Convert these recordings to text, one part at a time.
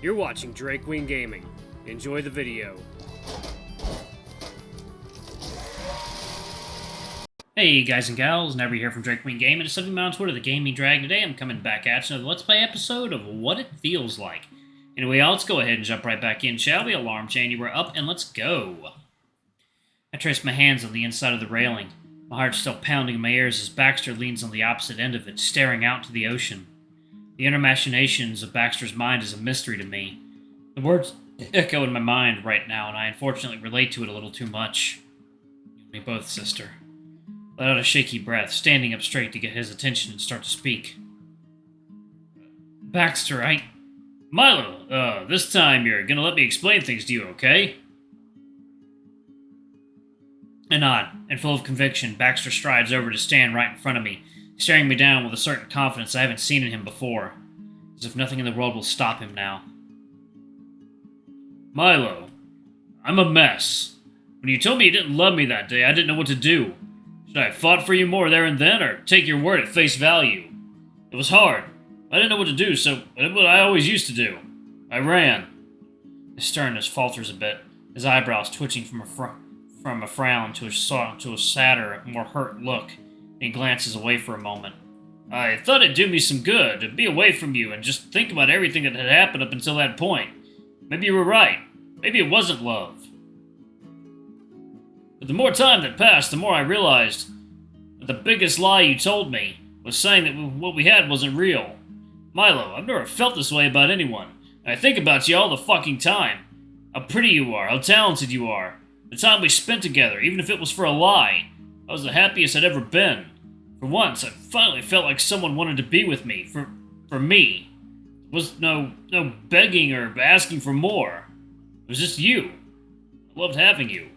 You're watching Drake Queen Gaming. Enjoy the video. Hey guys and gals, Never here from Drake Queen Gaming. It's something on Twitter, the Gaming Drag. Today I'm coming back at you with a Let's Play episode of What It Feels Like. Anyway, y'all, let's go ahead and jump right back in, shall we? Alarm chain, you were up, and let's go. I trace my hands on the inside of the railing. My heart's still pounding in my ears as Baxter leans on the opposite end of it, staring out to the ocean. The inner machinations of Baxter's mind is a mystery to me. The words echo in my mind right now, and I unfortunately relate to it a little too much. You and me both, sister. Let out a shaky breath, standing up straight to get his attention and start to speak. Baxter, Milo, this time you're gonna let me explain things to you, okay? I nod, and full of conviction, Baxter strides over to stand right in front of me, staring me down with a certain confidence I haven't seen in him before, as if nothing in the world will stop him now. Milo, I'm a mess. When you told me you didn't love me that day, I didn't know what to do. Should I have fought for you more there and then, or take your word at face value? It was hard. I didn't know what to do, so I did what I always used to do. I ran. His sternness falters a bit, his eyebrows twitching from a frown to a sadder, more hurt look, and he glances away for a moment. I thought it'd do me some good to be away from you and just think about everything that had happened up until that point. Maybe you were right. Maybe it wasn't love. But the more time that passed, the more I realized that the biggest lie you told me was saying that what we had wasn't real. Milo, I've never felt this way about anyone, and I think about you all the fucking time. How pretty you are, how talented you are. The time we spent together, even if it was for a lie, I was the happiest I'd ever been. For once, I finally felt like someone wanted to be with me, for me. There was no begging or asking for more. It was just you. I loved having you.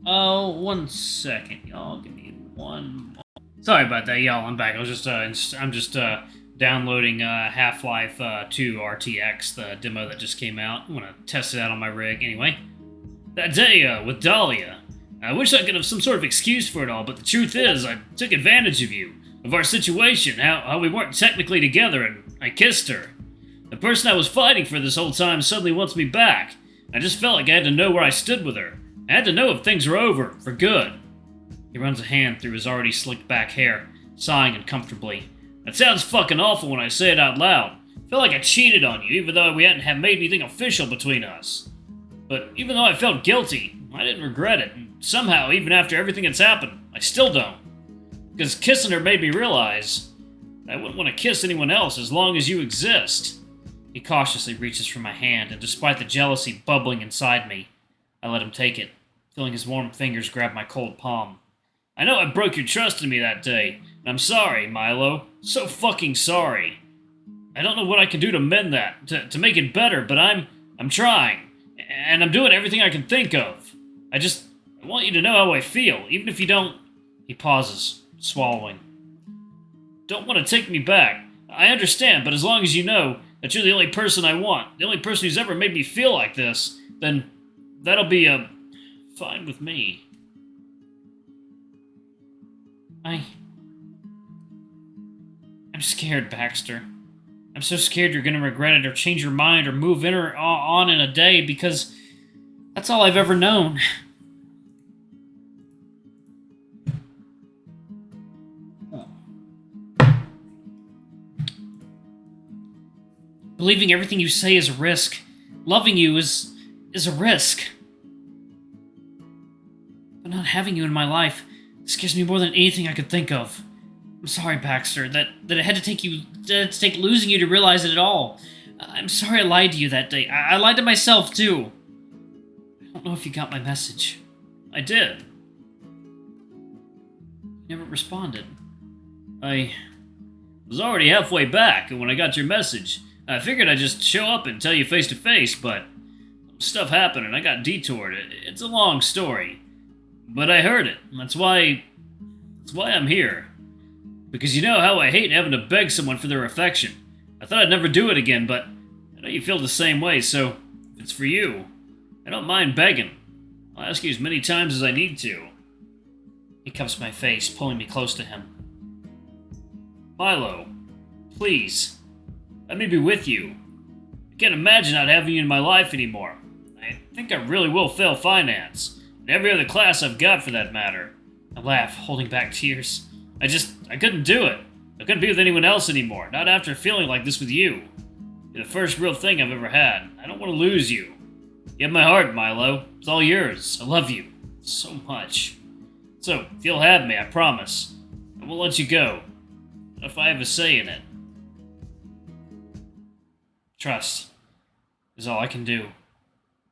Oh, 1 second, y'all. Give me one moment. Sorry about that, y'all. I'm back. I'm just downloading Half-Life 2 RTX, the demo that just came out. I'm gonna test it out on my rig. Anyway, that day with Dahlia, I wish I could have some sort of excuse for it all, but the truth is, I took advantage of you, of our situation, how we weren't technically together, and I kissed her. The person I was fighting for this whole time suddenly wants me back. I just felt like I had to know where I stood with her. I had to know if things were over, for good. He runs a hand through his already slicked back hair, sighing uncomfortably. That sounds fucking awful when I say it out loud. I felt like I cheated on you, even though we hadn't have made anything official between us. But even though I felt guilty, I didn't regret it, and somehow, even after everything that's happened, I still don't. Because kissing her made me realize that I wouldn't want to kiss anyone else as long as you exist. He cautiously reaches for my hand, and despite the jealousy bubbling inside me, I let him take it, feeling his warm fingers grab my cold palm. I know I broke your trust in me that day, and I'm sorry, Milo. So fucking sorry. I don't know what I can do to mend that, to make it better, but I'm trying, and I'm doing everything I can think of. I want you to know how I feel, even if you don't... He pauses, swallowing. Don't want to take me back. I understand, but as long as you know that you're the only person I want, the only person who's ever made me feel like this, then that'll be, fine with me. I'm scared, Baxter. I'm so scared you're gonna regret it or change your mind or move in or on in a day because that's all I've ever known. Believing everything you say is a risk. Loving you is a risk. But not having you in my life scares me more than anything I could think of. I'm sorry, Baxter, that it had to take losing you to realize it at all. I'm sorry I lied to you that day. I lied to myself, too. I don't know if you got my message. I did. You never responded. I was already halfway back when I got your message. I figured I'd just show up and tell you face to face, but stuff happened and I got detoured. It's a long story. But I heard it. That's why I'm here. Because you know how I hate having to beg someone for their affection. I thought I'd never do it again, but I know you feel the same way, so if it's for you, I don't mind begging. I'll ask you as many times as I need to. He cups my face, pulling me close to him. Milo, please. Let me be with you. I can't imagine not having you in my life anymore. I think I really will fail finance. And every other class I've got for that matter. I laugh, holding back tears. I couldn't do it. I couldn't be with anyone else anymore, not after feeling like this with you. You're the first real thing I've ever had. I don't want to lose you. You have my heart, Milo. It's all yours. I love you so much. So, if you'll have me, I promise, I won't let you go. Not if I have a say in it. Trust is all I can do.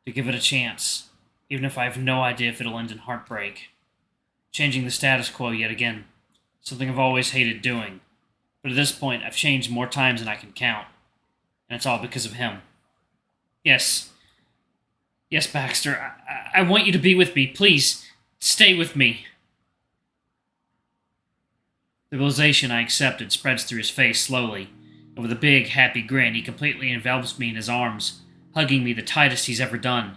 To give it a chance, even if I have no idea if it'll end in heartbreak. Changing the status quo yet again. Something I've always hated doing. But at this point, I've changed more times than I can count. And it's all because of him. Yes. Yes, Baxter. I want you to be with me. Please, stay with me. The realization I accepted spreads through his face slowly, and with a big, happy grin, he completely envelops me in his arms, hugging me the tightest he's ever done.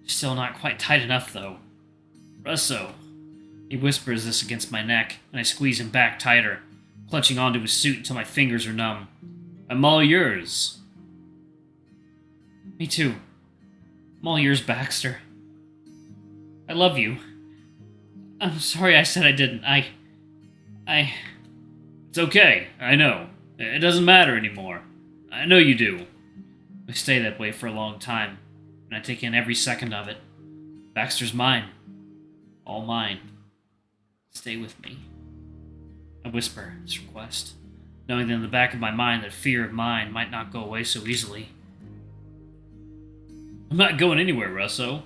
Still not quite tight enough, though. Russo. He whispers this against my neck, and I squeeze him back tighter, clutching onto his suit until my fingers are numb. I'm all yours. Me too. I'm all yours, Baxter. I love you. I'm sorry I said I didn't. It's okay, I know. It doesn't matter anymore. I know you do. We stay that way for a long time, and I take in every second of it. Baxter's mine. All mine. Stay with me. I whisper this request, knowing that in the back of my mind that fear of mine might not go away so easily. I'm not going anywhere, Russo.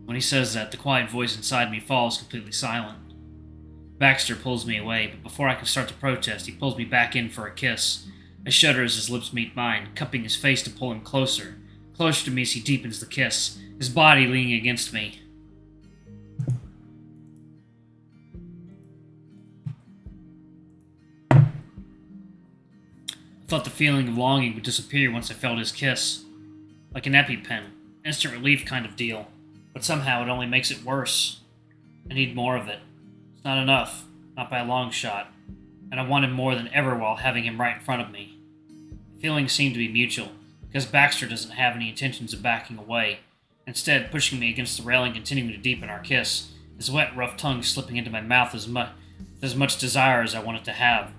When he says that, the quiet voice inside me falls completely silent. Baxter pulls me away, but before I can start to protest, he pulls me back in for a kiss. I shudder as his lips meet mine, cupping his face to pull him closer. Closer to me as he deepens the kiss, his body leaning against me. I thought the feeling of longing would disappear once I felt his kiss. Like an EpiPen, instant relief kind of deal, but somehow it only makes it worse. I need more of it. It's not enough, not by a long shot, and I wanted more than ever while having him right in front of me. The feelings seemed to be mutual, because Baxter doesn't have any intentions of backing away, instead pushing me against the railing, continuing to deepen our kiss, his wet, rough tongue slipping into my mouth with as much desire as I want it to have.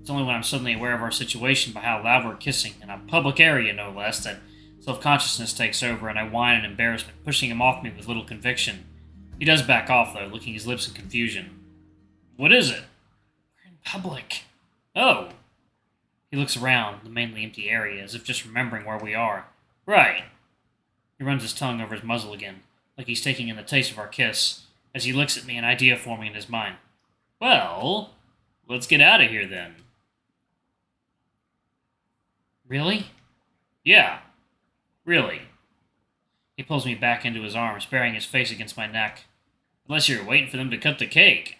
It's only when I'm suddenly aware of our situation by how loud we're kissing, in a public area no less, that self-consciousness takes over and I whine in embarrassment, pushing him off me with little conviction. He does back off, though, licking his lips in confusion. What is it? We're in public. Oh. He looks around the mainly empty area, as if just remembering where we are. Right. He runs his tongue over his muzzle again, like he's taking in the taste of our kiss, as he looks at me, an idea forming in his mind. Well, let's get out of here, then. Really? Yeah. Really. He pulls me back into his arms, burying his face against my neck. Unless you're waiting for them to cut the cake.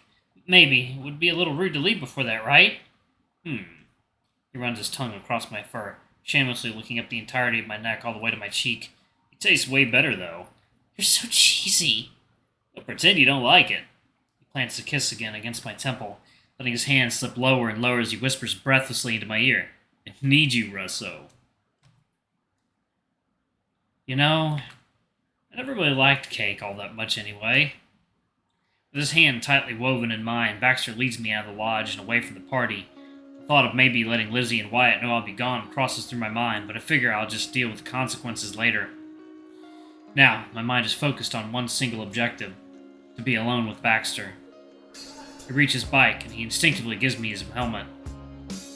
Maybe. It would be a little rude to leave before that, right? He runs his tongue across my fur, shamelessly licking up the entirety of my neck all the way to my cheek. It tastes way better, though. You're so cheesy. Don't pretend you don't like it. He plants a kiss again against my temple, letting his hand slip lower and lower as he whispers breathlessly into my ear. I need you, Russo. You know, I never really liked cake all that much anyway. With his hand tightly woven in mine, Baxter leads me out of the lodge and away from the party. The thought of maybe letting Lizzie and Wyatt know I'll be gone crosses through my mind, but I figure I'll just deal with the consequences later. Now, my mind is focused on one single objective, to be alone with Baxter. I reach his bike, and he instinctively gives me his helmet.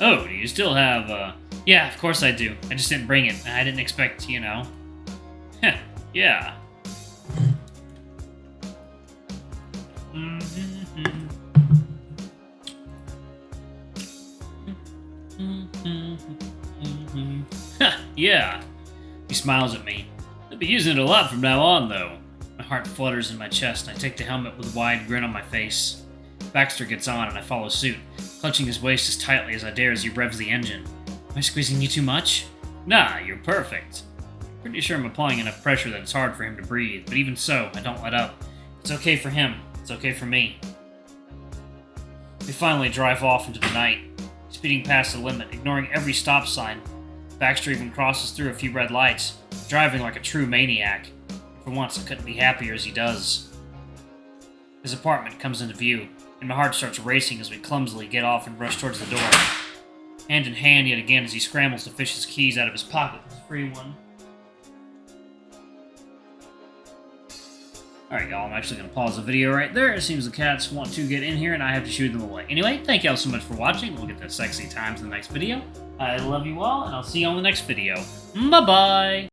Oh, do you still have, Yeah, of course I do. I just didn't bring it. I didn't expect, Heh, yeah. Yeah. He smiles at me. I'll be using it a lot from now on, though. My heart flutters in my chest, and I take the helmet with a wide grin on my face. Baxter gets on, and I follow suit, clutching his waist as tightly as I dare as he revs the engine. Am I squeezing you too much? Nah, you're perfect. Pretty sure I'm applying enough pressure that it's hard for him to breathe, but even so, I don't let up. It's okay for him. It's okay for me. We finally drive off into the night, speeding past the limit, ignoring every stop sign, Baxter even crosses through a few red lights, driving like a true maniac. For once, I couldn't be happier as he does. His apartment comes into view, and my heart starts racing as we clumsily get off and rush towards the door. Hand in hand yet again as he scrambles to fish his keys out of his pocket. His free one. Alright, y'all, I'm actually going to pause the video right there. It seems the cats want to get in here, and I have to shoo them away. Anyway, thank y'all so much for watching. We'll get that sexy times in the next video. I love you all, and I'll see you on the next video. Bye-bye!